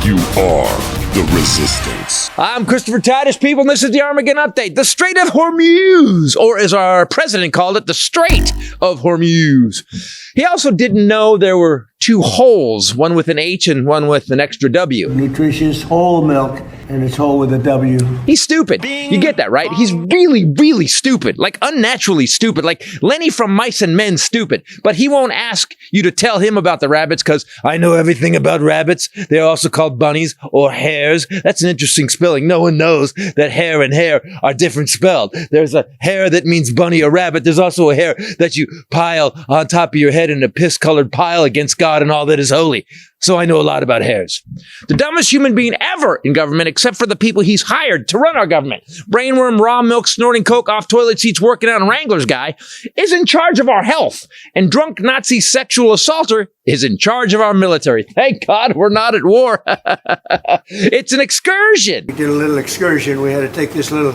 You are the Resistance. I'm Christopher Titus, people, and this is the Armageddon Update. The Strait of Hormuz, or as our president called it, the Strait of Hormuz. He also didn't know there were two holes, one with an H and one with an extra W. Nutritious whole milk, and it's whole with a W. He's stupid. You get that, right? He's really, really stupid. Like unnaturally stupid. Like Lenny from Mice and Men stupid. But he won't ask you to tell him about the rabbits because I know everything about rabbits. They're also called bunnies or hares. That's an interesting spelling. No one knows that hare and hare are different spelled. There's a hare that means bunny or rabbit. There's also a hare that you pile on top of your head in a piss-colored pile against God and all that is holy. So I know a lot about hares. The dumbest human being ever in government, except for the people he's hired to run our government, brainworm, raw milk, snorting coke, off toilet seats, working out in Wranglers guy, is in charge of our health. And drunk Nazi sexual assaulter is in charge of our military. Thank God we're not at war. It's an excursion. We did a little excursion. We had to take this little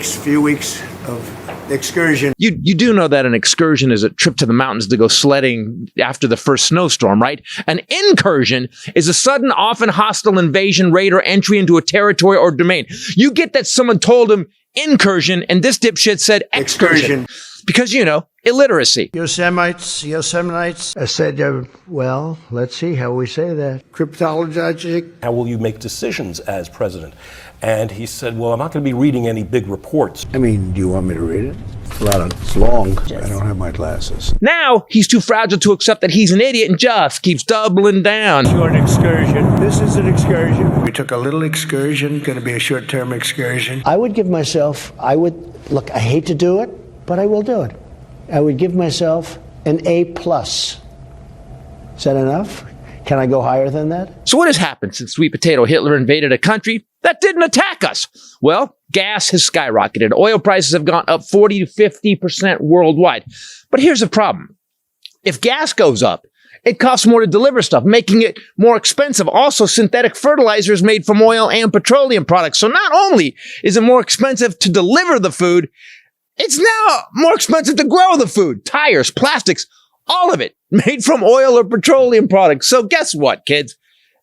few weeks of excursion. You do know that an excursion is a trip to the mountains to go sledding after the first snowstorm, right? An incursion is a sudden, often hostile invasion, raid, or entry into a territory or domain. You get that someone told him incursion, and this dipshit said excursion. Because, you know, illiteracy. Yosemite. I said, well, let's see how we say that. Cryptologic. How will you make decisions as president? And he said, well, I'm not going to be reading any big reports. I mean, do you want me to read it? It's long. I don't have my glasses. Now, he's too fragile to accept that he's an idiot and just keeps doubling down. Short excursion. This is an excursion. We took a little excursion, going to be a short-term excursion. I hate to do it, but I will do it. I would give myself an A+. Is that enough? Can I go higher than that? So what has happened since Sweet Potato Hitler invaded a country that didn't attack us? Well, gas has skyrocketed. Oil prices have gone up 40 to 50% worldwide. But here's the problem. If gas goes up, it costs more to deliver stuff, making it more expensive. Also, synthetic fertilizer is made from oil and petroleum products. So not only is it more expensive to deliver the food, it's now more expensive to grow the food. Tires, plastics, all of it made from oil or petroleum products. So guess what, kids?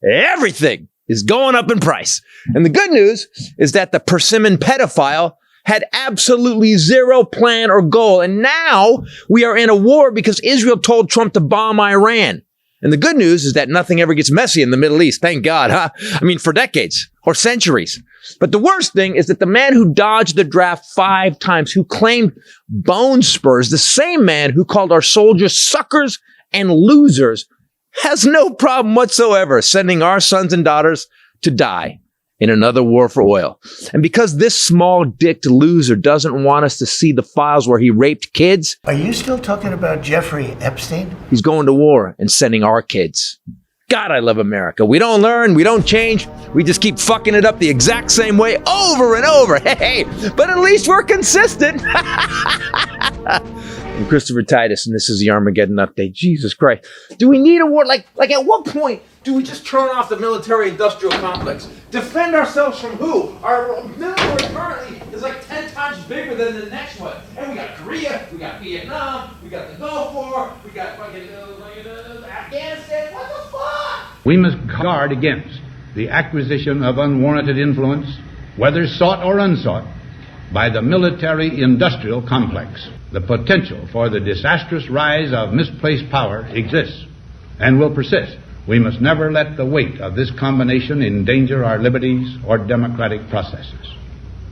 Everything is going up in price. And the good news is that the persimmon pedophile had absolutely zero plan or goal. And now we are in a war because Israel told Trump to bomb Iran. And the good news is that nothing ever gets messy in the Middle East. Thank God, huh? I mean, for decades or centuries. But the worst thing is that the man who dodged the draft 5 times, who claimed bone spurs, the same man who called our soldiers suckers and losers, has no problem whatsoever sending our sons and daughters to die in another war for oil. And because this small-dicked loser doesn't want us to see the files where he raped kids... Are you still talking about Jeffrey Epstein? He's going to war and sending our kids. God, I love America. We don't learn, we don't change, we just keep fucking it up the exact same way over and over. Hey, but at least we're consistent. I'm Christopher Titus, and this is the Armageddon Update. Jesus Christ. Do we need a war? Like at what point do we just turn off the military-industrial complex? Defend ourselves from who? Our military currently is like 10 times bigger than the next one. And we got Korea, we got Vietnam, we got the Gulf War, we got fucking Afghanistan. What the fuck? We must guard against the acquisition of unwarranted influence, whether sought or unsought, by the military-industrial complex. The potential for the disastrous rise of misplaced power exists and will persist. We must never let the weight of this combination endanger our liberties or democratic processes.